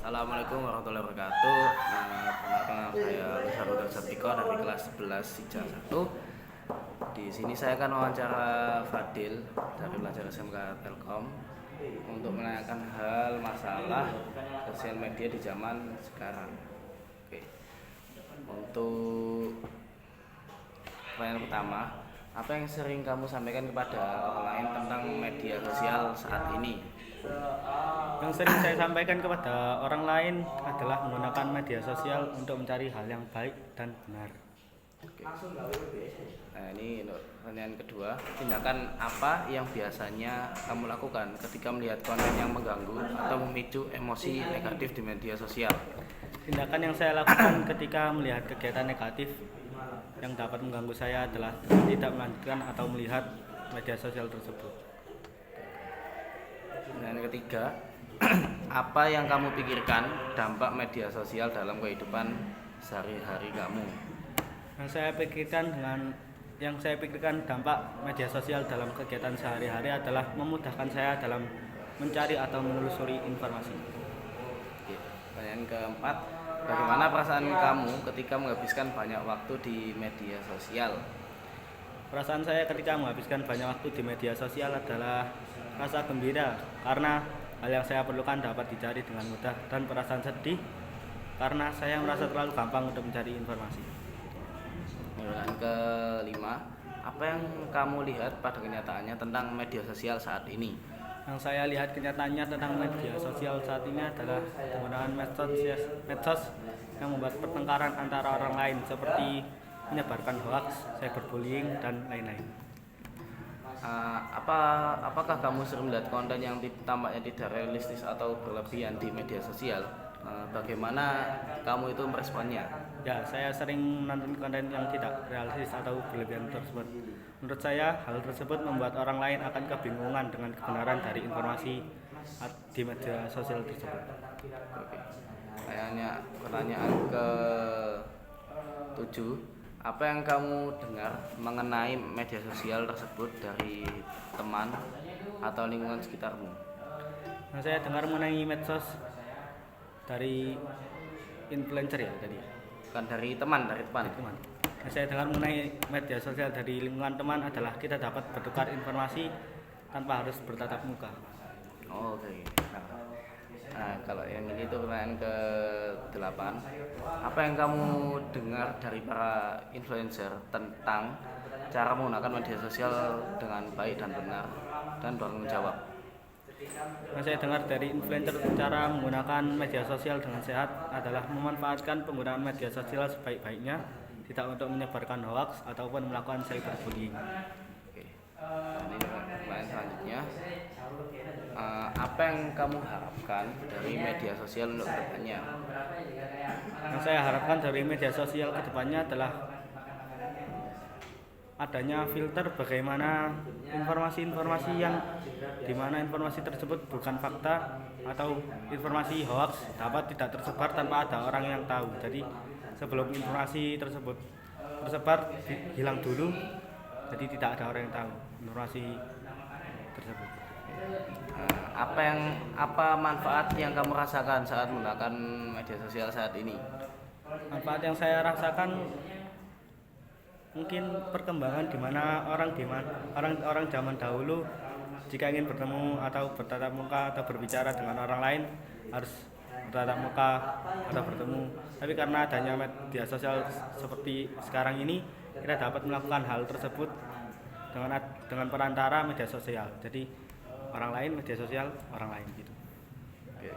Assalamualaikum warahmatullahi wabarakatuh. Perkenalkan saya Lusarudar Satiko dari kelas 11 Sija 1. Di sini saya akan wawancara Fadil dari pelajar SMK Telkom untuk menanyakan hal masalah sosial media di zaman sekarang. Oke. Untuk pertanyaan pertama, apa yang sering kamu sampaikan kepada orang lain tentang media sosial saat ini? Yang sering saya sampaikan kepada orang lain adalah menggunakan media sosial untuk mencari hal yang baik dan benar. Oke. Nah, ini untuk pertanyaan kedua, tindakan apa yang biasanya kamu lakukan ketika melihat konten yang mengganggu atau memicu emosi negatif di media sosial? Tindakan yang saya lakukan ketika melihat kegiatan negatif yang dapat mengganggu saya adalah tidak melanjutkan atau melihat media sosial tersebut. Dan yang ketiga, apa yang kamu pikirkan dampak media sosial dalam kehidupan sehari-hari kamu? Yang saya pikirkan dampak media sosial dalam kegiatan sehari-hari adalah memudahkan saya dalam mencari atau menelusuri informasi. Oke. Pertanyaan keempat, bagaimana perasaan kamu ketika menghabiskan banyak waktu di media sosial? Perasaan saya ketika menghabiskan banyak waktu di media sosial adalah rasa gembira karena hal yang saya perlukan dapat dicari dengan mudah, dan perasaan sedih karena saya merasa terlalu gampang untuk mencari informasi. Dan kelima, apa yang kamu lihat pada kenyataannya tentang media sosial saat ini? Yang saya lihat kenyataannya tentang media sosial saat ini adalah penggunaan medsos yang membuat pertengkaran antara orang lain seperti menyebarkan hoax, cyberbullying, dan lain-lain. Apakah kamu sering melihat konten yang tampaknya tidak realistis atau berlebihan di media sosial? Bagaimana kamu itu meresponnya? Ya, saya sering menonton konten yang tidak realistis atau berlebihan tersebut. Menurut saya, hal tersebut membuat orang lain akan kebingungan dengan kebenaran dari informasi di media sosial tersebut. Oke. Pertanyaan ke-7, apa yang kamu dengar mengenai media sosial tersebut dari teman atau lingkungan sekitarmu? Nah, saya dengar mengenai medsos dari influencer ya tadi. Bukan dari teman. Nah, saya dengar mengenai media sosial dari lingkungan teman adalah kita dapat bertukar informasi tanpa harus bertatap muka. Oh, oke. Nah, kalau yang ini tuh pertanyaan ke-8, apa yang kamu dengar dari para influencer tentang cara menggunakan media sosial dengan baik dan benar dan bertanggung jawab? Nah, saya dengar dari influencer cara menggunakan media sosial dengan sehat adalah memanfaatkan penggunaan media sosial sebaik-baiknya, tidak untuk menyebarkan hoax ataupun melakukan cyberbullying. Oke. Ini pertanyaan selanjutnya, apa yang kamu harapkan dari media sosial untuk kedepannya? Yang saya harapkan dari media sosial kedepannya adalah adanya filter bagaimana informasi-informasi yang dimana informasi tersebut bukan fakta atau informasi hoax dapat tidak tersebar tanpa ada orang yang tahu. Jadi sebelum informasi tersebut tersebar hilang dulu, jadi tidak ada orang yang tahu informasi tersebut. Apa manfaat yang kamu rasakan saat menggunakan media sosial saat ini? Manfaat yang saya rasakan mungkin perkembangan di mana orang zaman dahulu jika ingin bertemu atau bertatap muka atau berbicara dengan orang lain harus bertatap muka atau bertemu. Tapi karena adanya media sosial seperti sekarang ini, kita dapat melakukan hal tersebut dengan perantara media sosial. Jadi orang lain, media sosial orang lain gitu. Oke.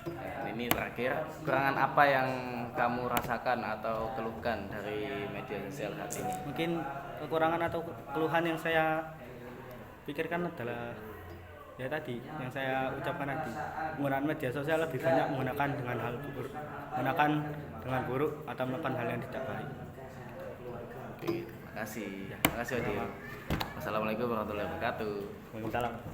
Nah, ini terakhir, kekurangan apa yang kamu rasakan atau keluhkan dari media sosial saat ini? Mungkin kekurangan atau keluhan yang saya pikirkan adalah ya tadi yang saya ucapkan tadi, penggunaan media sosial lebih banyak menggunakan dengan buruk atau melakukan hal yang tidak baik. Oke, terima kasih. Terima kasih, Odil. Wassalamualaikum warahmatullahi wabarakatuh. Waalaikumsalam.